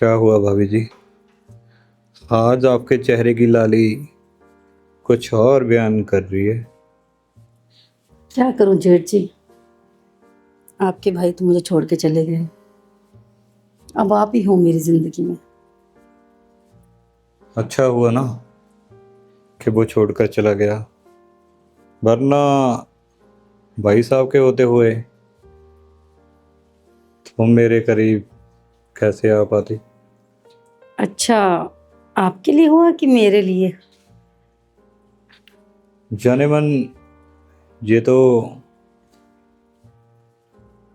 क्या हुआ भाभी जी? आज आपके चेहरे की लाली कुछ और बयान कर रही है। क्या करूं जेठ जी। आपके भाई तो मुझे छोड़ के चले गए। अब आप ही हो मेरी जिंदगी में। अच्छा हुआ ना कि वो छोड़कर चला गया, वरना भाई साहब के होते हुए तुम मेरे करीब कैसे आ पाती? अच्छा, आपके लिए हुआ कि मेरे लिए? जाने मन, ये तो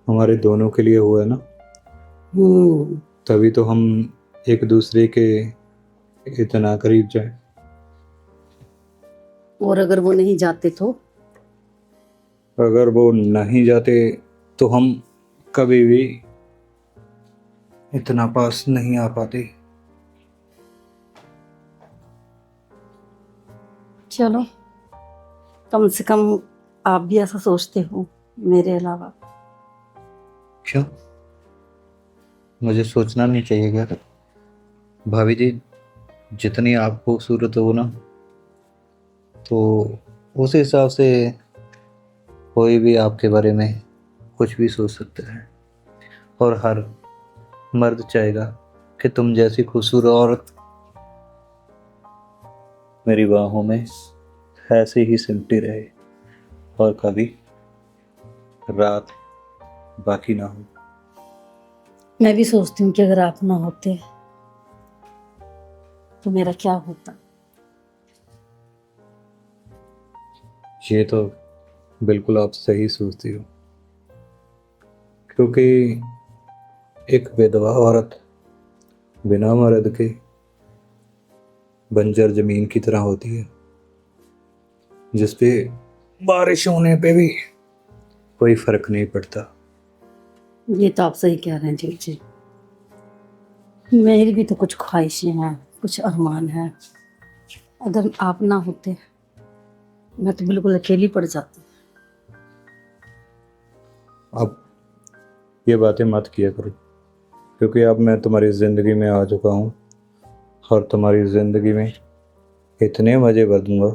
हमारे दोनों के लिए हुआ है ना। हम्म। तभी तो हम एक दूसरे के इतना करीब जाए। और अगर वो नहीं जाते तो? अगर वो नहीं जाते तो हम कभी भी इतना पास नहीं आ पाते। चलो, कम से कम आप भी ऐसा सोचते हो मेरे अलावा। क्यों? मुझे सोचना नहीं चाहिए क्या? भाभी जी, जितनी आप खूबसूरत हो ना, तो उस हिसाब से कोई भी आपके बारे में कुछ भी सोच सकता है। और हर मर्द चाहेगा कि तुम जैसी खूबसूरत औरत मेरी बाहों में ऐसे ही सिमटी रहे और कभी रात बाकी ना हो। मैं भी सोचती हूँ कि अगर आप ना होते तो मेरा क्या होता। ये तो बिल्कुल आप सही सोचती हो, क्योंकि एक विधवा औरत बिना मर्द के बंजर जमीन की तरह होती है, जिसपे बारिश होने पे भी कोई फर्क नहीं पड़ता। ये तो आप सही कह रहे हैं जेठ जी। मेरी भी तो कुछ ख्वाहिशें हैं, कुछ अरमान हैं। अगर आप ना होते मैं तो बिल्कुल अकेली पड़ जाती। अब ये बातें मत किया करो, क्योंकि अब मैं तुम्हारी ज़िंदगी में आ चुका हूँ और तुम्हारी ज़िंदगी में इतने मज़े भर दूंगा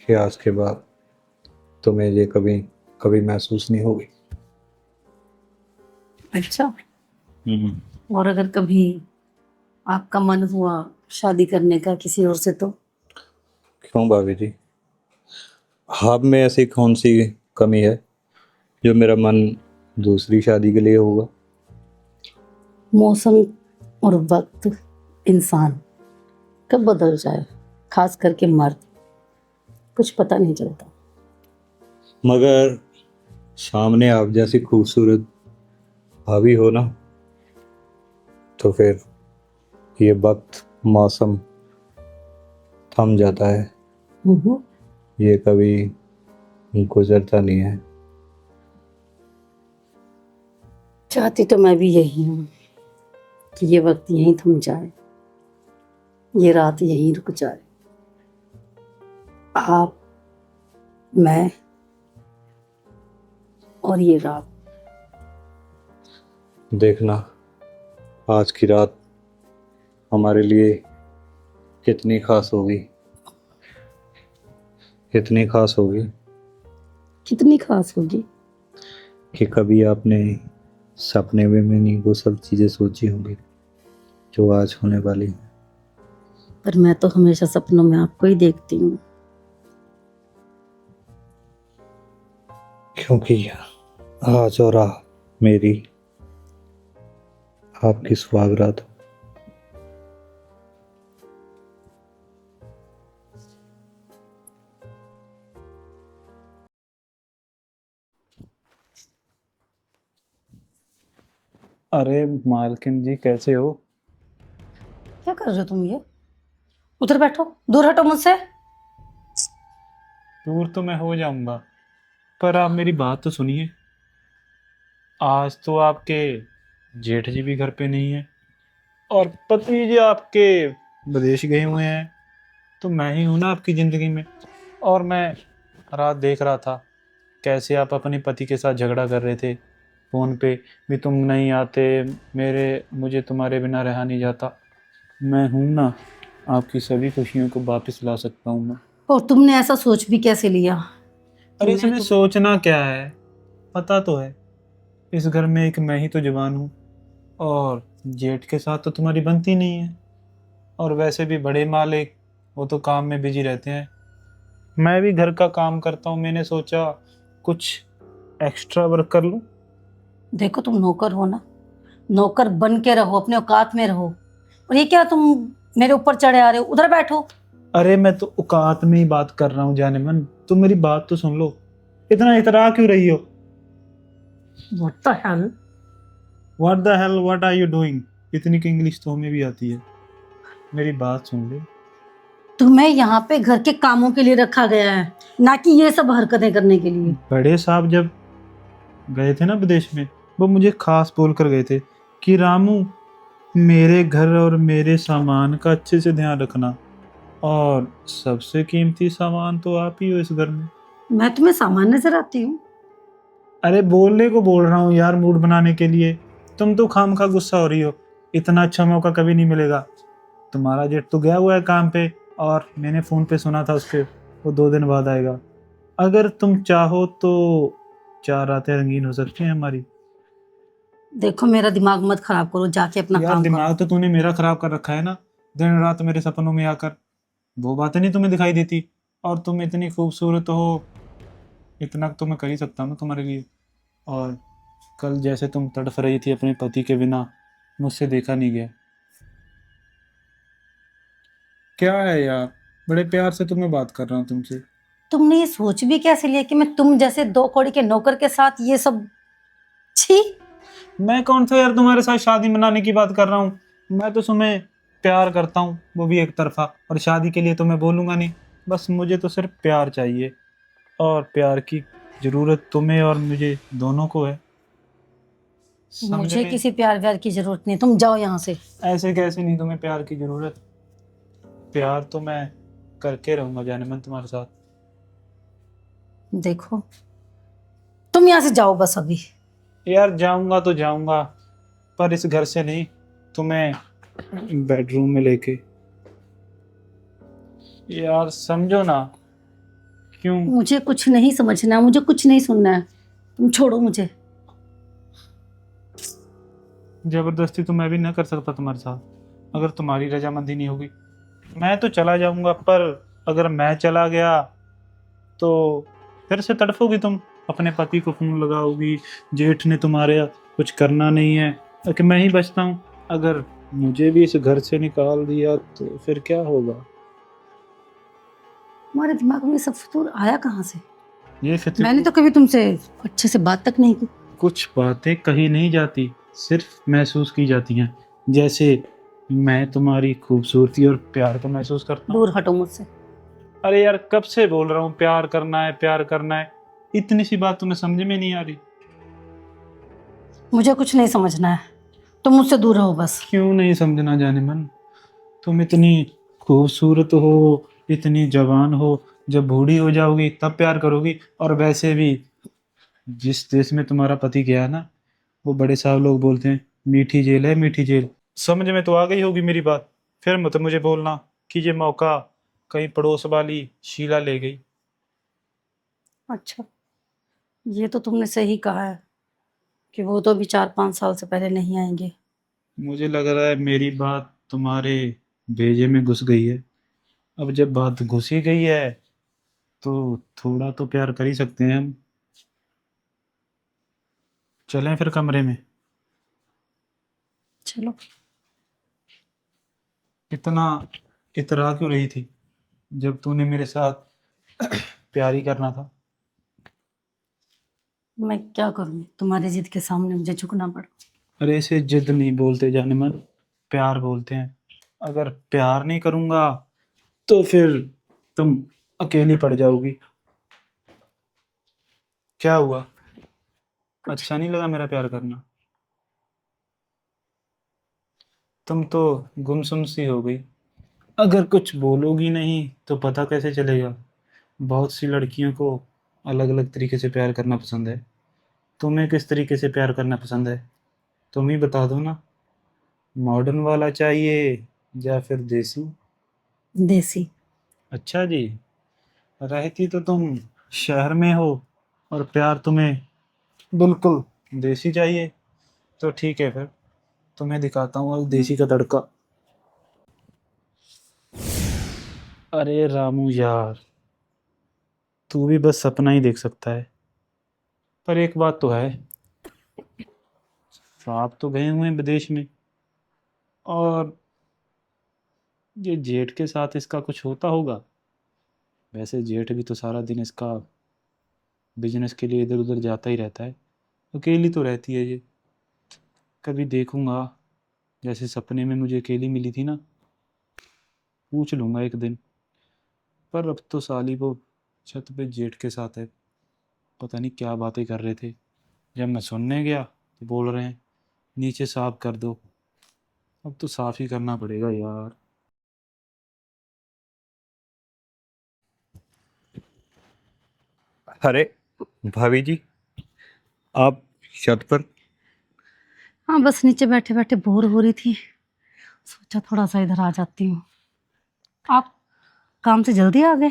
कि आज के बाद तुम्हें ये कभी कभी महसूस नहीं होगी। अच्छा, और अगर कभी आपका मन हुआ शादी करने का किसी और से तो? क्यों भाभी जी? आप में ऐसी कौन सी कमी है जो मेरा मन दूसरी शादी के लिए होगा? मौसम और वक्त, इंसान कब बदल जाए, खास करके मर्द, कुछ पता नहीं चलता। मगर सामने आप जैसी खूबसूरत भाभी हो ना, तो फिर ये वक्त मौसम थम जाता है। हम्म। ये कभी गुजरता नहीं है। चाहती तो मैं भी यही हूँ कि ये वक्त यहीं थम जाए, ये रात यहीं रुक जाए। आप, मैं और ये रात। देखना, आज की रात हमारे लिए कितनी खास होगी, इतनी खास होगी कितनी खास होगी? कि कभी आपने सपने में भी नहीं वो सब चीज़ें सोची होंगी जो आज होने वाली हैं। पर मैं तो हमेशा सपनों में आपको ही देखती हूँ। क्योंकि आज और मेरी आपकी सुहागरात। अरे मालकिन जी, कैसे हो? क्या कर रहे हो तुम ये? उधर बैठो, दूर हटो मुझसे। दूर तो मैं हो जाऊंगा, पर आप मेरी बात तो सुनिए। आज तो आपके जेठ जी भी घर पे नहीं है और पति जी आपके विदेश गए हुए हैं, तो मैं ही हूं ना आपकी जिंदगी में। और मैं रात देख रहा था कैसे आप अपने पति के साथ झगड़ा कर रहे थे, फ़ोन पे भी तुम नहीं आते, मुझे तुम्हारे बिना रहा नहीं जाता। मैं हूँ ना, आपकी सभी खुशियों को वापस ला सकता हूँ मैं। और तुमने ऐसा सोच भी कैसे लिया कि अरे मैं इसमें तुम सोचना क्या है, पता तो है इस घर में एक मैं ही तो जवान हूँ, और जेठ के साथ तो तुम्हारी बनती नहीं है। और वैसे भी बड़े मालिक वो तो काम में बिजी रहते हैं, मैं भी घर का काम करता हूँ। मैंने सोचा कुछ एक्स्ट्रा वर्क कर लूँ। देखो, तुम नौकर हो ना, नौकर बन के रहो, अपने औकात में रहो। और ये क्या तुम मेरे ऊपर चढ़े आ रहे हो? उधर बैठो। अरे मैं तो औकात में ही बात कर रहा हूँ जाने मन, तुम मेरी बात तो सुन लो, इतना इतरा क्यों रही हो? What the hell? What the hell, what are you doing? इतनी की इंग्लिश तो हमें भी आती है, मेरी बात सुन ले। तुम्हें यहाँ पे घर के कामों के लिए रखा गया है, ना कि ये सब हरकतें करने के लिए। बड़े साहब जब गए थे ना विदेश में, वो मुझे खास बोल कर गए थे कि रामू, मेरे घर और मेरे सामान का अच्छे से ध्यान रखना, और सबसे कीमती सामान तो आप ही हो इस घर में। मैं तुम्हें सामान नजर आती हूँ? अरे बोलने को बोल रहा हूँ यार, मूड बनाने के लिए। तुम तो खामखा गुस्सा हो रही हो, इतना अच्छा मौका कभी नहीं मिलेगा। तुम्हारा जेठ तो गया हुआ है काम पे, और मैंने फोन पे सुना था उसके, वो 2 दिन बाद आएगा। अगर तुम चाहो तो 4 रातें रंगीन हो सकती हैं हमारी। देखो, मेरा दिमाग मत खराब करो, जाके अपना यार काम करो। दिमाग तो तूने मेरा खराब कर रखा है ना, दिन रात मेरे सपनों में आकर वो बातें नहीं तुम्हें दिखाई देती। और तुम इतनी खूबसूरत हो, इतना तो मैं कर ही सकता हूँ ना तुम्हारे लिए। और कल जैसे तुम तड़फ रही थी अपने पति के बिना, मुझसे देखा नहीं गया। क्या है यार, बड़े प्यार से तुम्हें बात कर रहा हूँ तुमसे। तुमने ये सोच भी कैसे लिया कि मैं तुम जैसे 2 कौड़ी के नौकर के साथ ये सब? छी। मैं कौन सा यार तुम्हारे साथ शादी मनाने की बात कर रहा हूँ, मैं तो तुम्हें प्यार करता हूँ, वो भी एक तरफा। और शादी के लिए तो मैं बोलूंगा नहीं, बस मुझे तो सिर्फ प्यार चाहिए, और प्यार की जरूरत तुम्हें और मुझे दोनों को है, समझ मुझे में? किसी प्यार व्यार की जरूरत नहीं, तुम जाओ यहाँ से। ऐसे कैसे नहीं तुम्हें प्यार की जरूरत? प्यार तो मैं करके रहूंगा जाने मन तुम्हारे साथ। देखो, तुम यहाँ से जाओ बस अभी। यार जाऊंगा तो जाऊंगा, पर इस घर से नहीं, तुम्हें बेडरूम में लेके। यार समझो ना। क्यों? मुझे कुछ नहीं समझना, मुझे कुछ नहीं सुनना है। तुम छोड़ो मुझे। जबरदस्ती तो मैं भी ना कर सकता तुम्हारे साथ, अगर तुम्हारी रजामंदी नहीं होगी। मैं तो चला जाऊंगा, पर अगर मैं चला गया तो फिर से तड़फोगी तुम, अपने पति को फोन लगाओगी, जेठ ने तुम्हारे कुछ करना नहीं है, कि मैं ही बचता हूँ। अगर मुझे भी इस घर से निकाल दिया तो फिर क्या होगा? तुम्हारे दिमाग में ये सब फितूर आया कहाँ से? ये फितूर, मैंने तो कभी तुमसे अच्छे से बात तक नहीं की। कुछ बातें कही नहीं जाती, सिर्फ महसूस की जाती हैं। जैसे मैं तुम्हारी खूबसूरती और प्यार को महसूस करता हूँ। दूर हटो मुझसे। अरे यार कब से बोल रहा हूँ प्यार करना है, प्यार करना है, इतनी सी बात तुम्हें समझ में नहीं आ रही? मुझे कुछ नहीं समझना है, तुम मुझसे दूर रहो बस। क्यों नहीं समझना जाने मन? तुम इतनी खूबसूरत हो, इतनी जवान हो, जब बूढ़ी हो जाओगी तब प्यार करोगी। और वैसे भी जिस देश में तुम्हारा पति गया है ना, वो बड़े साहब लोग बोलते हैं मीठी जेल है, मीठी जेल। समझ में तो आ गई होगी मेरी बात, फिर मत मुझे बोलना कि ये मौका कहीं पड़ोस वाली शीला ले गई। अच्छा, ये तो तुमने सही कहा है कि वो तो अभी 4-5 साल से पहले नहीं आएंगे। मुझे लग रहा है मेरी बात तुम्हारे भेजे में घुस गई है। अब जब बात घुस ही गई है तो थोड़ा तो प्यार कर ही सकते हैं हम। चलें फिर कमरे में। चलो। इतना इतरा क्यों रही थी जब तूने मेरे साथ प्यार ही करना था? मैं क्या करूं, तुम्हारी जिद के सामने मुझे झुकना पड़ा। अरे इसे जिद नहीं बोलते जाने मन, प्यार बोलते हैं। अगर प्यार नहीं करूंगा तो फिर तुम अकेली पड़ जाओगी। क्या हुआ, अच्छा नहीं लगा मेरा प्यार करना? तुम तो गुमसुम सी हो गई, अगर कुछ बोलोगी नहीं तो पता कैसे चलेगा? बहुत सी लड़कियों को अलग अलग तरीके से प्यार करना पसंद है, तुम्हें किस तरीके से प्यार करना पसंद है? तुम ही बता दो ना। मॉडर्न वाला चाहिए या फिर देसी? देसी। अच्छा जी। रहती तो तुम शहर में हो और प्यार तुम्हें बिल्कुल देसी चाहिए। तो ठीक है फिर, तुम्हें दिखाता हूँ आज देसी का तड़का। अरे रामू यार, तू भी बस सपना ही देख सकता है। पर एक बात तो है, आप तो गए हुए हैं विदेश में, और ये जेठ के साथ इसका कुछ होता होगा। वैसे जेठ भी तो सारा दिन इसका बिजनेस के लिए इधर उधर जाता ही रहता है। अकेली तो रहती है ये। कभी देखूंगा, जैसे सपने में मुझे अकेली मिली थी ना, पूछ लूंगा एक दिन। पर अब तो साली वो छत पे जेठ के साथ है। पता नहीं क्या बातें कर रहे थे। जब मैं सुनने गया तो बोल रहे हैं नीचे साफ कर दो। अब तो साफ ही करना पड़ेगा यार। अरे भाभी जी, आप छत पर? हाँ, बस नीचे बैठे बैठे बोर हो रही थी, सोचा थोड़ा सा इधर आ जाती हूँ। आप काम से जल्दी आ गए?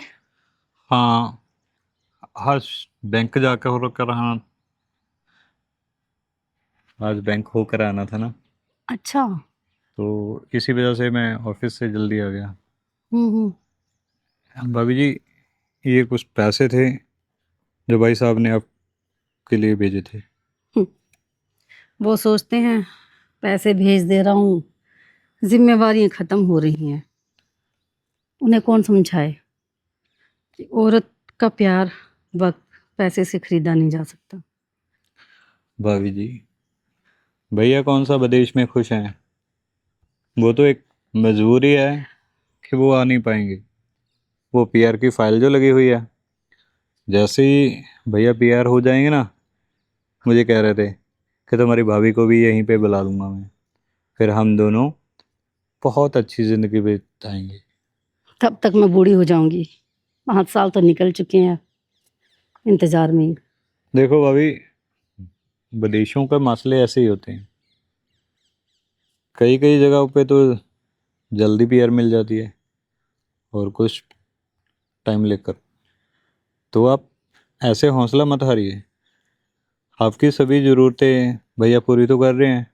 हाँ, आज बैंक जाकर होकर हाँ, आज बैंक होकर आना था ना, अच्छा। तो इसी वजह से मैं ऑफिस से जल्दी आ गया। हम्म। भाभी जी, ये कुछ पैसे थे जो भाई साहब ने आपके लिए भेजे थे। हम्म, वो सोचते हैं पैसे भेज दे रहा हूँ, जिम्मेवारियां खत्म हो रही हैं। उन्हें कौन समझाए कि औरत का प्यार, वक्त पैसे से खरीदा नहीं जा सकता। भाभी जी, भैया कौन सा विदेश में खुश हैं? वो तो एक मजबूरी है कि वो आ नहीं पाएंगे। वो पीआर की फाइल जो लगी हुई है, जैसे ही भैया पीआर हो जाएंगे ना, मुझे कह रहे थे कि तुम्हारी भाभी को भी यहीं पे बुला लूंगा मैं। फिर हम दोनों बहुत अच्छी ज़िंदगी बिताएंगे। तब तक मैं बूढ़ी हो जाऊंगी। 5 साल तो निकल चुके हैं इंतजार में ही। देखो भाभी, विदेशों के मसले ऐसे ही होते हैं। कई कई जगहों पे तो जल्दी पीआर मिल जाती है, और कुछ टाइम लेकर। तो आप ऐसे हौसला मत हारिए। आपकी सभी ज़रूरतें भैया पूरी तो कर रहे हैं,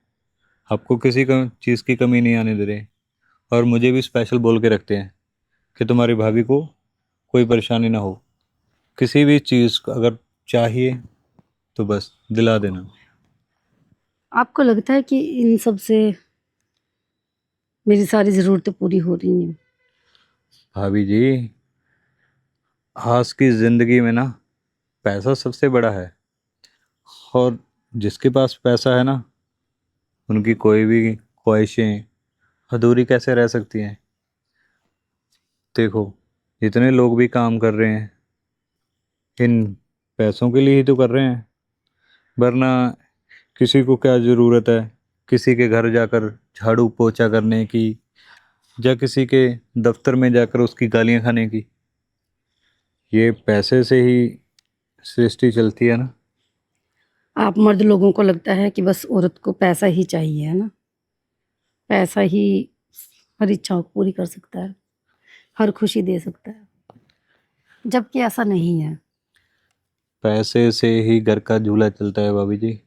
आपको किसी का चीज़ की कमी नहीं आने दे रहे। और मुझे भी स्पेशल बोल के रखते हैं कि तुम्हारी भाभी को कोई परेशानी ना हो। किसी भी चीज़ का अगर चाहिए तो बस दिला देना। आपको लगता है कि इन सब से मेरी सारी ज़रूरतें पूरी हो रही हैं? भाभी जी, आज की ज़िंदगी में ना पैसा सबसे बड़ा है। और जिसके पास पैसा है ना, उनकी कोई भी ख्वाहिशें अधूरी कैसे रह सकती हैं। देखो, जितने लोग भी काम कर रहे हैं, इन पैसों के लिए ही तो कर रहे हैं। वरना किसी को क्या ज़रूरत है किसी के घर जाकर झाड़ू पोछा करने की, या किसी के दफ्तर में जाकर उसकी गालियां खाने की। ये पैसे से ही सृष्टि चलती है ना। आप मर्द लोगों को लगता है कि बस औरत को पैसा ही चाहिए, है ना? पैसा ही हर इच्छाओं को पूरी कर सकता है, हर खुशी दे सकता है, जबकि ऐसा नहीं है। पैसे से ही घर का झूला चलता है भाभी जी।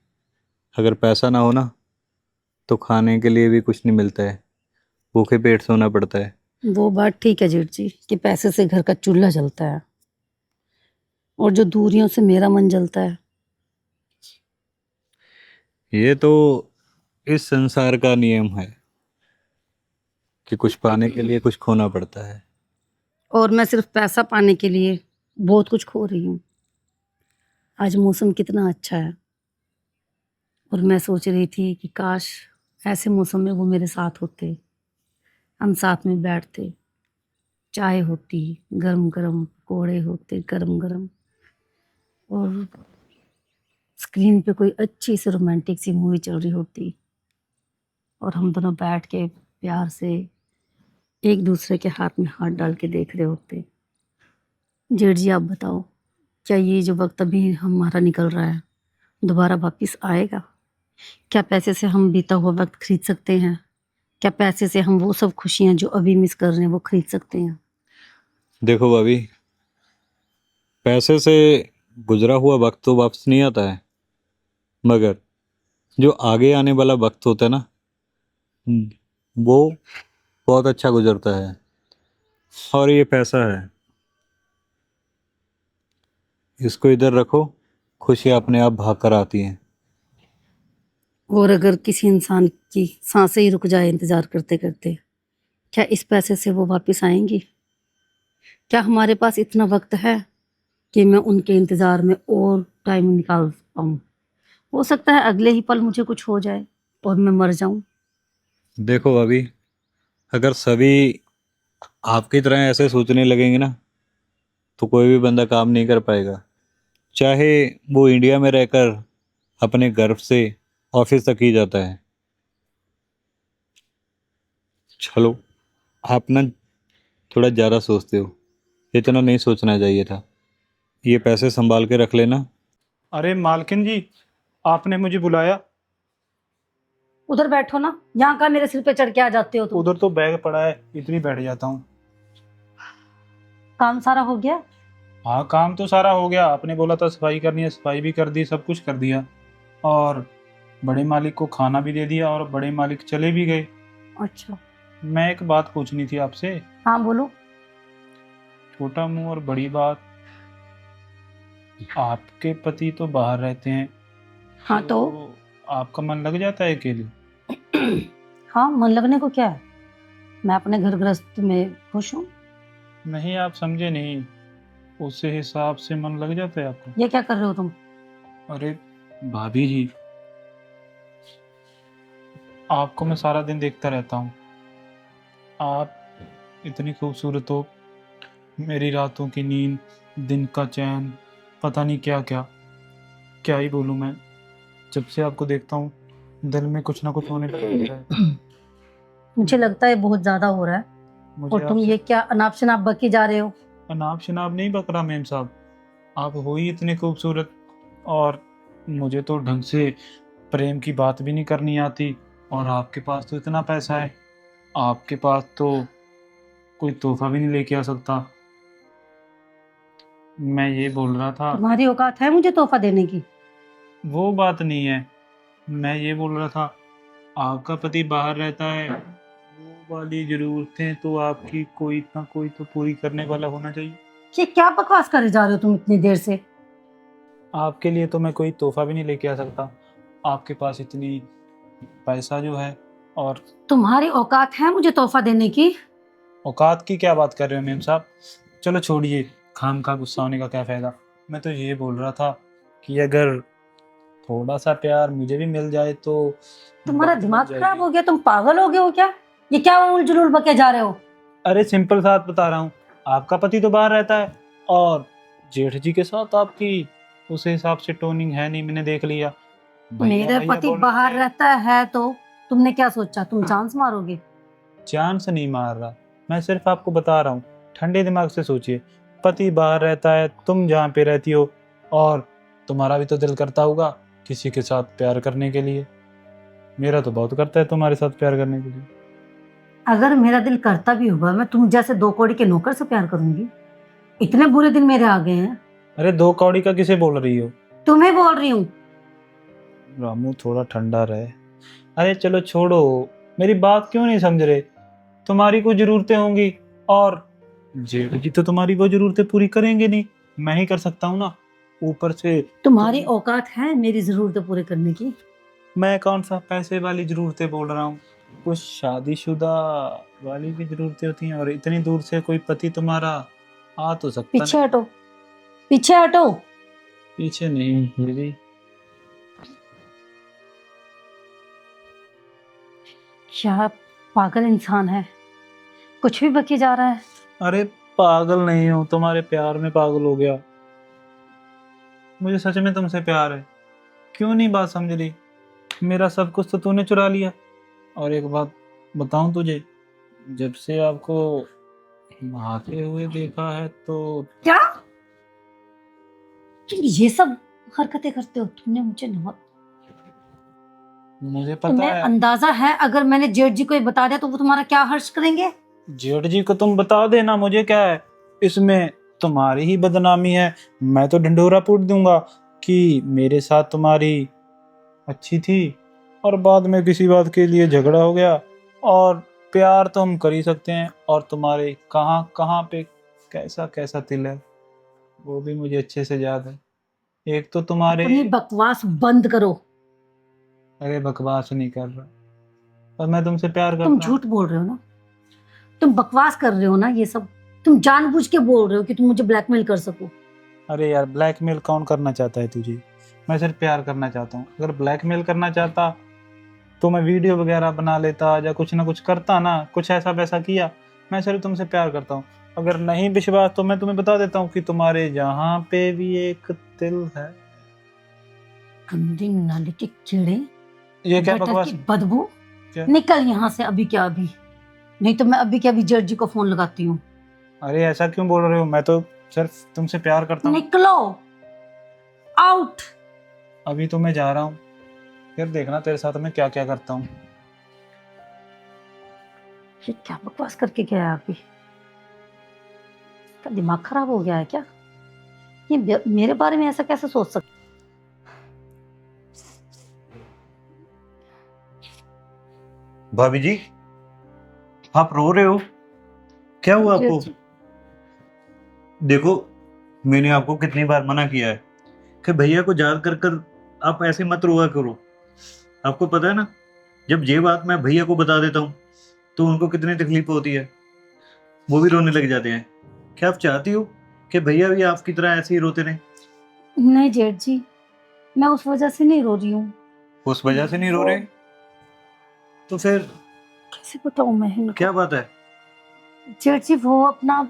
अगर पैसा ना हो ना, तो खाने के लिए भी कुछ नहीं मिलता है, भूखे पेट सोना पड़ता है। वो बात ठीक है जेठ जी कि पैसे से घर का चूल्हा जलता है, और जो दूरियों से मेरा मन जलता है। ये तो इस संसार का नियम है कि कुछ पाने के लिए कुछ खोना पड़ता है। और मैं सिर्फ पैसा पाने के लिए बहुत कुछ खो रही हूँ। आज मौसम कितना अच्छा है, और मैं सोच रही थी कि काश ऐसे मौसम में वो मेरे साथ होते, हम साथ में बैठते, चाय होती गरम गरम, पकौड़े होते गरम गरम, और स्क्रीन पे कोई अच्छी सी रोमांटिक सी मूवी चल रही होती, और हम दोनों बैठ के प्यार से एक दूसरे के हाथ में हाथ डाल के देख रहे होते। जेठ जी आप बताओ, क्या ये जो वक्त अभी हमारा निकल रहा है, दोबारा वापस आएगा? क्या पैसे से हम बीता हुआ वक्त खरीद सकते हैं? क्या पैसे से हम वो सब खुशियां जो अभी मिस कर रहे हैं वो खरीद सकते हैं? देखो भाभी, पैसे से गुजरा हुआ वक्त तो वापस नहीं आता है, मगर जो आगे आने वाला वक्त होता है ना, वो बहुत अच्छा गुजरता है। और ये पैसा है, इसको इधर रखो, खुशियाँ अपने आप भाग कर आती हैं। और अगर किसी इंसान की सांसें ही रुक जाए इंतजार करते करते, क्या इस पैसे से वो वापस आएंगी? क्या हमारे पास इतना वक्त है कि मैं उनके इंतजार में और टाइम निकाल पाऊं? हो सकता है अगले ही पल मुझे कुछ हो जाए और मैं मर जाऊं। देखो भाभी, अगर सभी आपकी तरह ऐसे सोचने लगेंगे ना, तो कोई भी बंदा काम नहीं कर पाएगा, चाहे वो इंडिया में रहकर अपने गर्व से ऑफिस तक ही जाता है। चलो, आप ना थोड़ा ज़्यादा सोचते हो, इतना नहीं सोचना चाहिए था। ये पैसे संभाल के रख लेना। अरे मालकिन जी, आपने मुझे बुलाया? उधर बैठो ना, यहाँ का मेरे सिर पे चढ़ के आ जाते हो तुम। उधर तो बैग पड़ा है, इतनी बैठ जाता हूँ। काम सारा हो गया? हाँ, काम तो सारा हो गया। आपने बोला था सफाई करनी है, सफाई भी कर दी, सब कुछ कर दिया। और बड़े मालिक को खाना भी दे दिया और बड़े मालिक चले भी गए। अच्छा। मैं एक बात पूछनी थी आपसे। हाँ बोलो। छोटा मुंह और बड़ी बात। आपके पति तो बाहर रहते हैं, हाँ तो आपका मन लग जाता है अकेले? हाँ, मन लगने को क्या है, मैं अपने घर गृहस्थ में खुश हूँ। नहीं, आप समझे नहीं। उस हिसाब से मन लग जाता है आपको? ये क्या कर रहे हो तुम? अरे भाभी जी, आपको मैं सारा दिन देखता रहता हूँ। आप इतनी खूबसूरत हो, मेरी रातों की नींद, दिन का चैन, पता नहीं क्या क्या क्या ही बोलूँ मैं। जब से आपको देखता हूँ, दिल में कुछ ना कुछ होने लगता है। मुझे लगता है बहुत ज्यादा हो रहा है। मुझे और तुम आपसे ये क्या अनाप शनाप बकी जा रहे हो? अनाप शनाप नहीं बक रहा मेम साहब। आप हो ही इतने खूबसूरत, और मुझे तो ढंग से प्रेम की बात भी नहीं करनी आती। और आपके पास तो इतना पैसा है, आपके पास तो कोई तोहफा भी नहीं लेके आ सकता। मैं ये बोल रहा था। तुम्हारी औकात है मुझे तोहफा देने की? वो बात नहीं है, मैं ये बोल रहा था, आपका पति बाहर रहता है, वो वाली जरूरतें तो आपकी कोई ना कोई तो पूरी करने वाला होना चाहिए। ये क्या बकवास करे जा रहे हो तुम इतनी देर से? आपके लिए तो मैं कोई तोहफा भी नहीं लेके आ सकता। आपके पास इतनी पैसा जो है, और तुम्हारी औकात है मुझे तोहफा देने की? औकात की क्या बात कर रहे हो मेम साहब? चलो छोड़िए, खाम खा गुस्सा होने का क्या फायदा। मैं तो ये बोल रहा था कि अगर थोड़ा सा प्यार मुझे भी मिल जाए तो तुम्हारा बात बन दिमाग जाएगी। खराब हो गया, तुम पागल हो गए हो क्या? ये क्या उल जुलूल बके जा रहे हो? अरे सिंपल सा बात बता रहा हूँ, आपका पति तो बाहर रहता है, और जेठ जी के साथ आपकी उस हिसाब से टोनिंग है नहीं, मैंने देख लिया। भैया मेरे भैया पति बोलने बाहर से रहता है तो तुमने क्या सोचा, तुम चांस मारोगे? जान से नहीं मार रहा, मैं सिर्फ आपको बता रहा हूँ। ठंडे दिमाग से सोचिए, पति बाहर रहता है, तुम जहाँ पे रहती हो, और तुम्हारा भी तो दिल करता होगा किसी के साथ प्यार करने के लिए। मेरा तो बहुत करता है तुम्हारे साथ प्यार करने के लिए। अगर मेरा दिल करता भी होगा, मैं तुम जैसे दो कौड़ी के नौकर से प्यार करूंगी? इतने बुरे दिन मेरे आ गए हैं। अरे दो कौड़ी का किसे बोल रही हो? तुम्हें बोल रही हूँ। रामू थोड़ा ठंडा रहे। अरे चलो छोड़ो, मेरी बात क्यों नहीं समझ रहे? तुम्हारी कुछ जरूरतें होंगी, और जेठ जी तो तुम्हारी वो जरूरतें पूरी करेंगे नहीं, मैं ही कर सकता हूँ ना। ऊपर से तुम्हारी औकात है मेरी जरूरतें पूरे करने की? मैं कौन सा पैसे वाली जरूरतें बोल रहा हूँ, कुछ शादीशुदा वाली भी जरूरतें होती हैं। और इतनी दूर से कोई पति तुम्हारा आ तो सकता पीछे नहीं। हटो, पीछे हटो। पीछे नहीं दीदी। क्या पागल इंसान है, कुछ भी बकी जा रहा है। अरे पागल नहीं हूँ, तुम्हारे प्यार में पागल हो गया। मुझे सच में तुमसे प्यार है। क्यों नहीं बात समझ रही? मेरा सब कुछ तो तूने चुरा लिया। और एक बात बताऊं तुझे, जब से आपको नहाते हुए देखा है तो क्या? तुम ये सब हरकतें करते हो तुमने मुझे नहीं, मुझे पता तुम्हें है अंदाजा है अगर मैंने जेठ जी को ये बता दिया तो वो तुम्हारा क्या हर्ष करेंगे? जेठ जी को तुम बता देना, मुझे क्या है इसमें, तुम्हारी ही बदनामी है। मैं तो ढिंढोरा पीट दूंगा कि मेरे साथ तुम्हारी अच्छी थी और बाद में किसी बात के लिए झगड़ा हो गया। और प्यार तो हम कर ही सकते हैं, और तुम्हारे कहाँ कहाँ पे कैसा कैसा तिल है वो भी मुझे अच्छे से याद है। एक तो तुम्हारे, अपनी बकवास बंद करो। अरे बकवास नहीं कर रहा, और मैं तुमसे प्यार तुम करता हूँ। झूठ बोल रहे हो ना, तुम बकवास कर रहे हो ना, ये सब तुम जानबूझ के बोल रहे हो कि तुम मुझे ब्लैकमेल कर सको। अरे यार ब्लैकमेल कौन करना चाहता है तुझे, मैं सिर्फ प्यार करना चाहता हूँ। अगर ब्लैकमेल करना चाहता तो मैं वीडियो वगैरह बना लेता या कुछ ना कुछ करता ना, कुछ ऐसा वैसा किया। मैं सिर्फ तुमसे प्यार करता हूँ। अगर नहीं विश्वास तो मैं तुम्हें बता देता हूँ कि तुम्हारे यहाँ पे भी एक तिल है। गंदी नाली के कीड़े, ये क्या गटर बकवास की बदबू, क्या? निकल यहाँ से अभी क्या अभी, नहीं तो मैं अभी क्या अभी जेठ जी को फोन लगाती हूँ। अरे ऐसा क्यों बोल रहे हो, मैं तो सिर्फ तुमसे प्यार करता हूँ। निकलो, आउट। अभी तो मैं जा रहा हूँ, फिर देखना तेरे साथ मैं क्या क्या करता हूँ। ये क्या बकवास करके गया है अभी, इसका दिमाग खराब हो गया है क्या? ये मेरे बारे में ऐसा कैसे सोच सकता? भाभी जी, आप रो रहे हो, क्या हुआ आपको? जेठ जी, देखो, मैंने आपको कितनी बार मना किया है कि भैया को याद कर कर आप ऐसे मत रोआ करो। आपको पता है ना, जब ये बात मैं भैया को बता देता हूँ तो उनको कितनी तकलीफ होती है, वो भी रोने लग जाते हैं। क्या आप चाहती हो कि भैया भी आपकी तरह ऐसे ही रोते रहें? नहीं जेठ जी, मैं उस वजह से नहीं रो रही हूँ। उस वजह से नहीं रो रहे तो फिर कैसे बताऊँ मैं इनको? क्या बात है? जेठ जी, वो अपना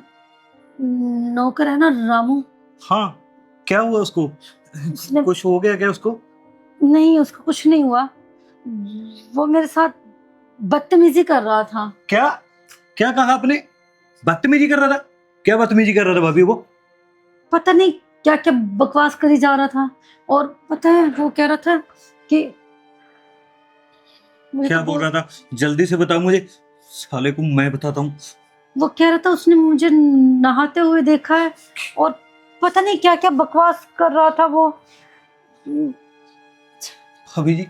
नौकर है ना रामू, हाँ, क्या हुआ उसको? उसने, कुछ हो गया क्या उसको? नहीं उसको कुछ नहीं हुआ, वो मेरे साथ बदतमीजी कर रहा था। क्या क्या कहा आपने? बदतमीजी कर रहा था? क्या बदतमीजी कर रहा था भाभी वो? पता नहीं क्या क्या बकवास करी जा रहा था, और पता है वो कह रहा था कि मुझे क्या तो बोल रहा था? जल्दी से बताओ मुझे, साले को मैं बताता हूँ। वो कह रहा था उसने मुझे नहाते हुए देखा है, और पता नहीं क्या क्या बकवास कर रहा था वो। भाभी जी,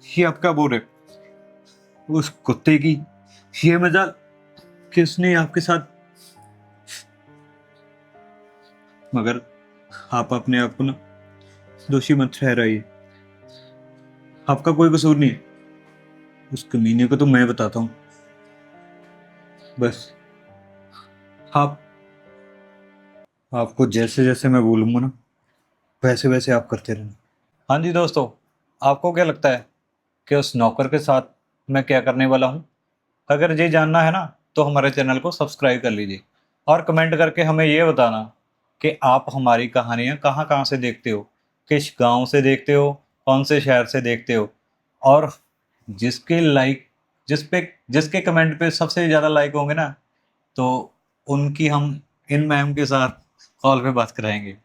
ये आप क्या बोल रहे हो? उस कुत्ते की ये मजाल कि उसने आपके साथ, मगर आप अपने आप को ना दोषी मत ठहराइए, आपका कोई कसूर नहीं है। उस कमीने को तो मैं बताता हूँ, बस आप, आपको जैसे जैसे मैं बोलूंगा ना वैसे वैसे आप करते रहना। हाँ जी दोस्तों, आपको क्या लगता है कि उस नौकर के साथ मैं क्या करने वाला हूँ? अगर ये जानना है ना तो हमारे चैनल को सब्सक्राइब कर लीजिए और कमेंट करके हमें ये बताना कि आप हमारी कहानियाँ कहाँ कहाँ से देखते हो, किस गांव से देखते हो, कौन से शहर से देखते हो। और जिसके लाइक जिसके कमेंट पे सबसे ज़्यादा लाइक होंगे ना, तो उनकी हम इन मैम के साथ कॉल पे बात कराएंगे।